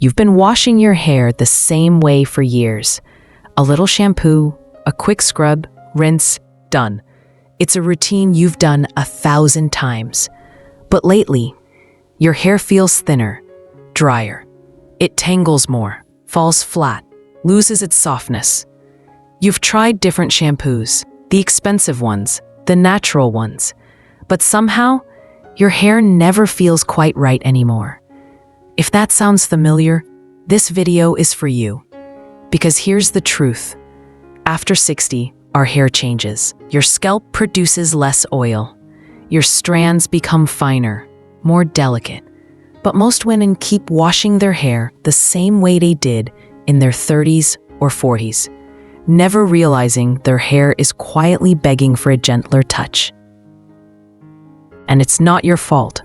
You've been washing your hair the same way for years. A little shampoo, a quick scrub, rinse, done. It's a routine you've done 1,000 times. But lately, your hair feels thinner, drier. It tangles more, falls flat, loses its softness. You've tried different shampoos, the expensive ones, the natural ones, but somehow, your hair never feels quite right anymore. If that sounds familiar, this video is for you. Because here's the truth. After 60, our hair changes. Your scalp produces less oil. Your strands become finer, more delicate. But most women keep washing their hair the same way they did in their 30s or 40s, never realizing their hair is quietly begging for a gentler touch. And it's not your fault.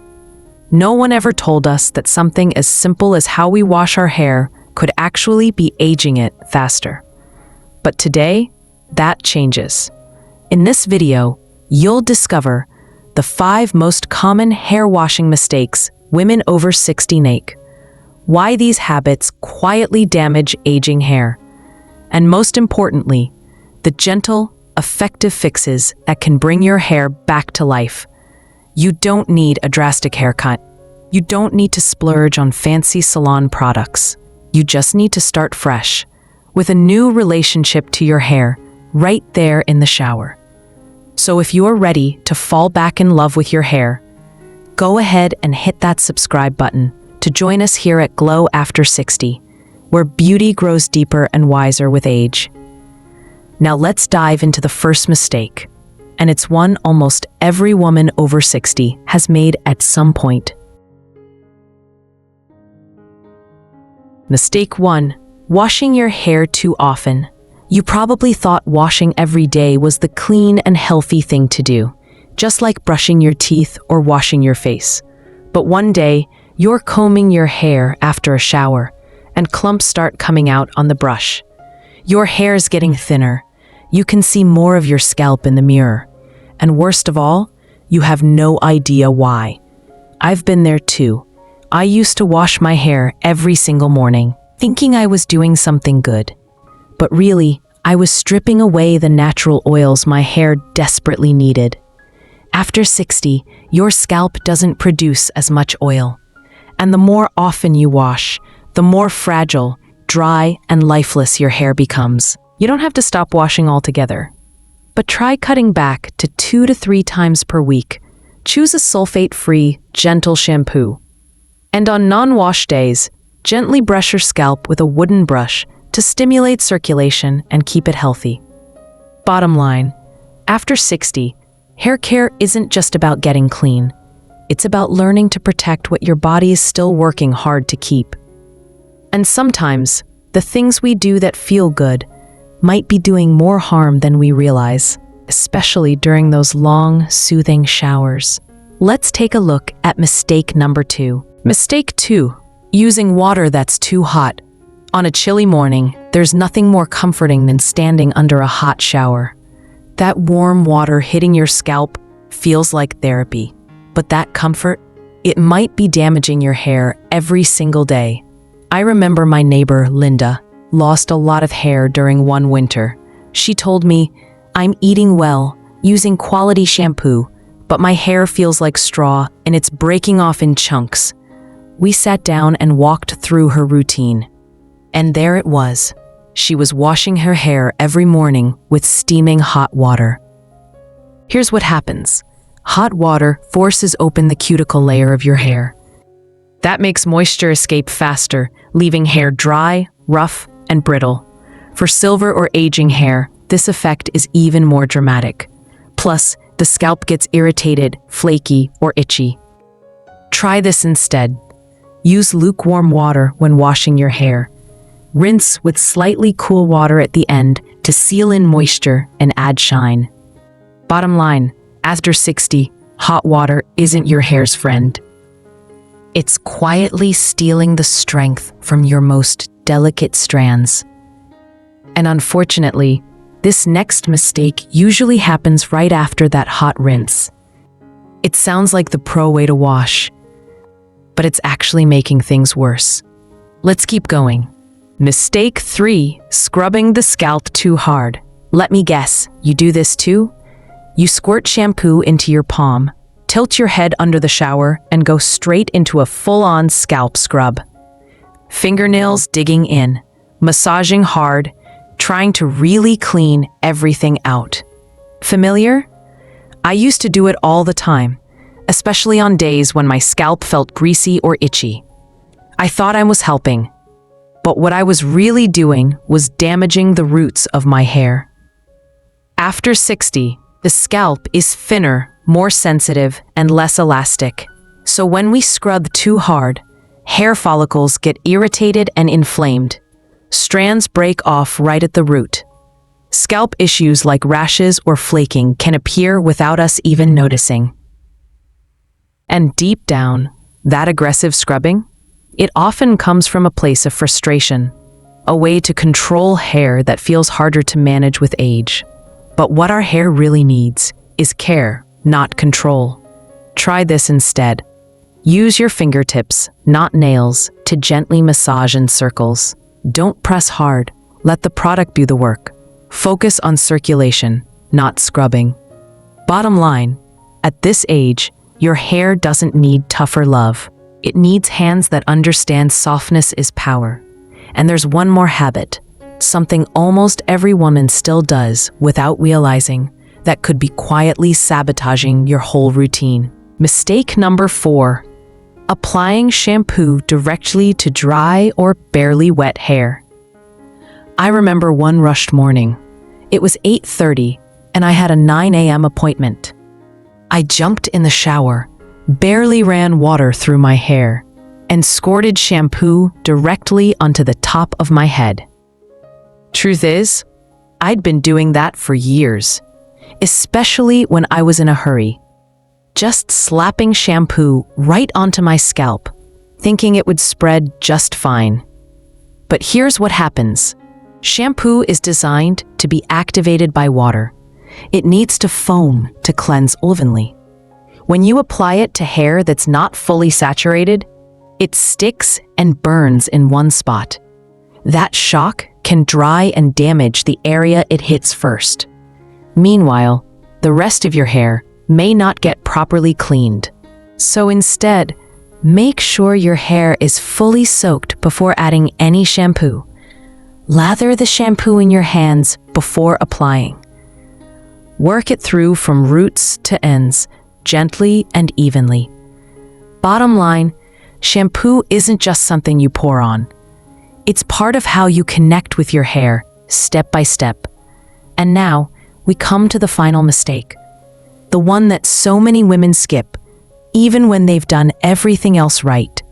No one ever told us that something as simple as how we wash our hair could actually be aging it faster. But today, that changes. In this video, you'll discover the 5 most common hair washing mistakes women over 60 make, why these habits quietly damage aging hair, and most importantly, the gentle, effective fixes that can bring your hair back to life. You don't need a drastic haircut. You don't need to splurge on fancy salon products. You just need to start fresh, with a new relationship to your hair right there in the shower. So if you're ready to fall back in love with your hair, go ahead and hit that subscribe button to join us here at Glow After 60, where beauty grows deeper and wiser with age. Now let's dive into the first mistake, and it's one almost every woman over 60 has made at some point. Mistake 1. Washing your hair too often. You probably thought washing every day was the clean and healthy thing to do, just like brushing your teeth or washing your face. But one day, you're combing your hair after a shower, and clumps start coming out on the brush. Your hair's getting thinner. You can see more of your scalp in the mirror. And worst of all, you have no idea why. I've been there too. I used to wash my hair every single morning, thinking I was doing something good. But really, I was stripping away the natural oils my hair desperately needed. After 60, your scalp doesn't produce as much oil. And the more often you wash, the more fragile, dry, and lifeless your hair becomes. You don't have to stop washing altogether. But try cutting back to 2 to 3 times per week. Choose a sulfate-free, gentle shampoo. And on non-wash days, gently brush your scalp with a wooden brush to stimulate circulation and keep it healthy. Bottom line, after 60, hair care isn't just about getting clean. It's about learning to protect what your body is still working hard to keep. And sometimes, the things we do that feel good might be doing more harm than we realize, especially during those long, soothing showers. Let's take a look at mistake number 2. Mistake 2. Using water that's too hot. On a chilly morning, there's nothing more comforting than standing under a hot shower. That warm water hitting your scalp feels like therapy. But that comfort, it might be damaging your hair every single day. I remember my neighbor, Linda, lost a lot of hair during one winter. She told me, "I'm eating well, using quality shampoo, but my hair feels like straw and it's breaking off in chunks." We sat down and walked through her routine. And there it was. She was washing her hair every morning with steaming hot water. Here's what happens. Hot water forces open the cuticle layer of your hair. That makes moisture escape faster, leaving hair dry, rough, and brittle. For silver or aging hair, this effect is even more dramatic. Plus, the scalp gets irritated, flaky, or itchy. Try this instead. Use lukewarm water when washing your hair. Rinse with slightly cool water at the end to seal in moisture and add shine. Bottom line, after 60, hot water isn't your hair's friend. It's quietly stealing the strength from your most delicate strands. And unfortunately, this next mistake usually happens right after that hot rinse. It sounds like the pro way to wash, but it's actually making things worse. Let's keep going. Mistake 3, scrubbing the scalp too hard. Let me guess, you do this too? You squirt shampoo into your palm, tilt your head under the shower, and go straight into a full-on scalp scrub. Fingernails digging in, massaging hard, trying to really clean everything out. Familiar? I used to do it all the time, especially on days when my scalp felt greasy or itchy. I thought I was helping, but what I was really doing was damaging the roots of my hair. After 60, the scalp is thinner, more sensitive, and less elastic. So when we scrub too hard, hair follicles get irritated and inflamed. Strands break off right at the root. Scalp issues like rashes or flaking can appear without us even noticing. And deep down, that aggressive scrubbing? It often comes from a place of frustration, a way to control hair that feels harder to manage with age. But what our hair really needs is care, not control. Try this instead. Use your fingertips, not nails, to gently massage in circles. Don't press hard. Let the product do the work. Focus on circulation, not scrubbing. Bottom line, at this age, your hair doesn't need tougher love. It needs hands that understand softness is power. And there's one more habit, something almost every woman still does without realizing, that could be quietly sabotaging your whole routine. Mistake number 4, applying shampoo directly to dry or barely wet hair. I remember one rushed morning. It was 8:30 and I had a 9 a.m. appointment. I jumped in the shower, barely ran water through my hair, and squirted shampoo directly onto the top of my head. Truth is, I'd been doing that for years, especially when I was in a hurry. Just slapping shampoo right onto my scalp, thinking it would spread just fine. But here's what happens. Shampoo is designed to be activated by water. It needs to foam to cleanse evenly. When you apply it to hair that's not fully saturated, it sticks and burns in one spot. That shock can dry and damage the area it hits first. Meanwhile, the rest of your hair may not get properly cleaned. So instead, make sure your hair is fully soaked before adding any shampoo. Lather the shampoo in your hands before applying. Work it through from roots to ends, gently and evenly. Bottom line, shampoo isn't just something you pour on. It's part of how you connect with your hair, step by step. And now, we come to the final mistake. The one that so many women skip, even when they've done everything else right.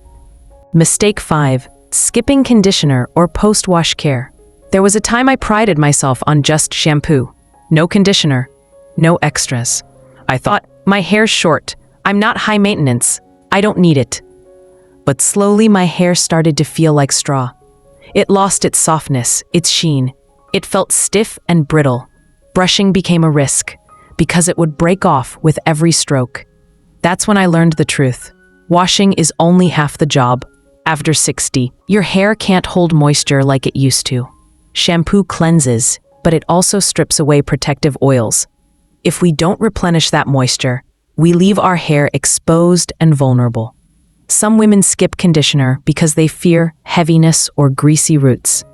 Mistake 5, skipping conditioner or post-wash care. There was a time I prided myself on just shampoo. No conditioner, no extras. I thought, my hair's short, I'm not high maintenance, I don't need it. But slowly my hair started to feel like straw. It lost its softness, its sheen. It felt stiff and brittle. Brushing became a risk, because it would break off with every stroke. That's when I learned the truth. Washing is only half the job. After 60, your hair can't hold moisture like it used to. Shampoo cleanses, but it also strips away protective oils. If we don't replenish that moisture, we leave our hair exposed and vulnerable. Some women skip conditioner because they fear heaviness or greasy roots.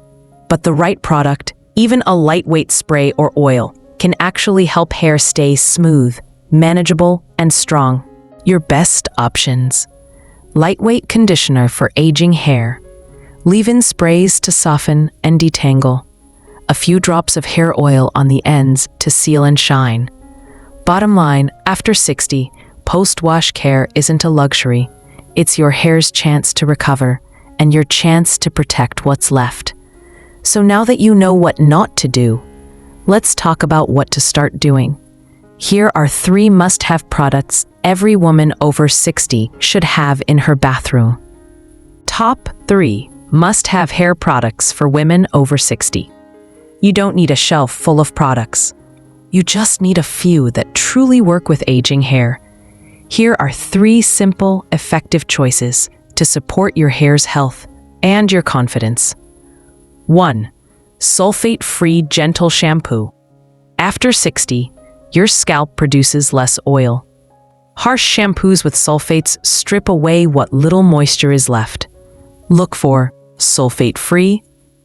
But the right product, even a lightweight spray or oil, can actually help hair stay smooth, manageable, and strong. Your best options. Lightweight conditioner for aging hair. Leave-in sprays to soften and detangle. A few drops of hair oil on the ends to seal and shine. Bottom line, after 60, post-wash care isn't a luxury. It's your hair's chance to recover and your chance to protect what's left. So now that you know what not to do, let's talk about what to start doing. Here are 3 must-have products every woman over 60 should have in her bathroom. Top 3 must-have hair products for women over 60. You don't need a shelf full of products. You just need a few that truly work with aging hair. Here are 3 simple, effective choices to support your hair's health and your confidence. 1. Sulfate-free gentle shampoo. After 60, your scalp produces less oil. Harsh shampoos with sulfates strip away what little moisture is left. Look for sulfate-free,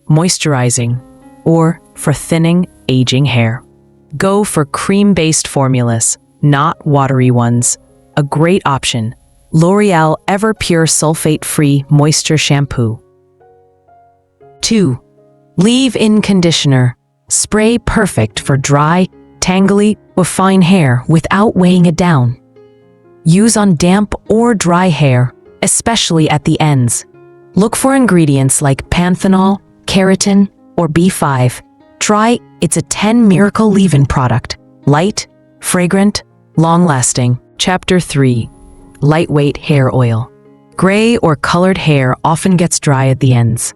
moisturizing, or for thinning, aging hair. Go for cream-based formulas, not watery ones. A great option, L'Oreal Ever Pure Sulfate-Free Moisture Shampoo. 2. Leave-in conditioner. Spray perfect for dry, tangly, or fine hair without weighing it down. Use on damp or dry hair, especially at the ends. Look for ingredients like panthenol, keratin, or B5. Try It's a 10 miracle leave-in product. Light, fragrant, long-lasting. Chapter 3. Lightweight hair oil. Gray or colored hair often gets dry at the ends.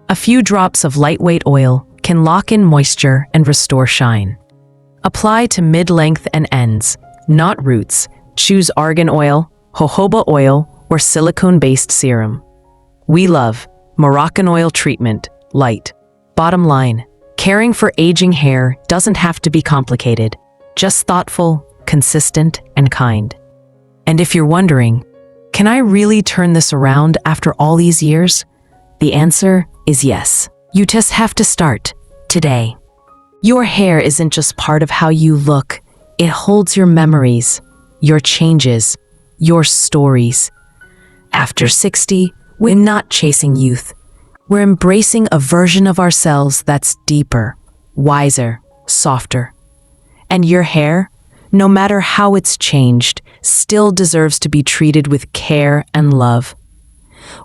A few drops of lightweight oil can lock in moisture and restore shine. Apply to mid-length and ends, not roots. Choose argan oil, jojoba oil, or silicone-based serum. We love Moroccan oil treatment, light. Bottom line, caring for aging hair doesn't have to be complicated, just thoughtful, consistent, and kind. And if you're wondering, can I really turn this around after all these years? The answer is yes. You just have to start today. Your hair isn't just part of how you look, it holds your memories, your changes, your stories. After 60, we're not chasing youth. We're embracing a version of ourselves that's deeper, wiser, softer. And your hair, no matter how it's changed, still deserves to be treated with care and love.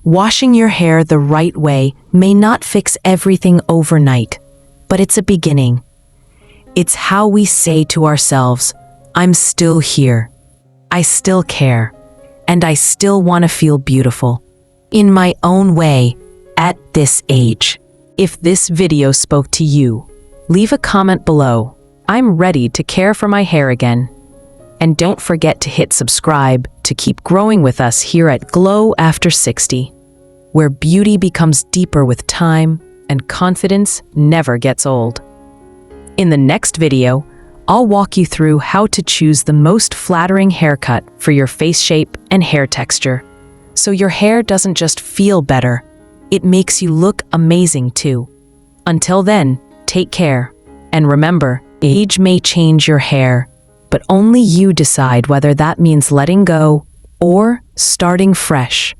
Washing your hair the right way may not fix everything overnight, but it's a beginning. It's how we say to ourselves, I'm still here, I still care, and I still want to feel beautiful, in my own way, at this age. If this video spoke to you, leave a comment below. I'm ready to care for my hair again. And don't forget to hit subscribe to keep growing with us here at Glow After 60, where beauty becomes deeper with time and confidence never gets old. In the next video, I'll walk you through how to choose the most flattering haircut for your face shape and hair texture, so your hair doesn't just feel better, it makes you look amazing too. Until then, take care, and remember, age may change your hair, but only you decide whether that means letting go or starting fresh.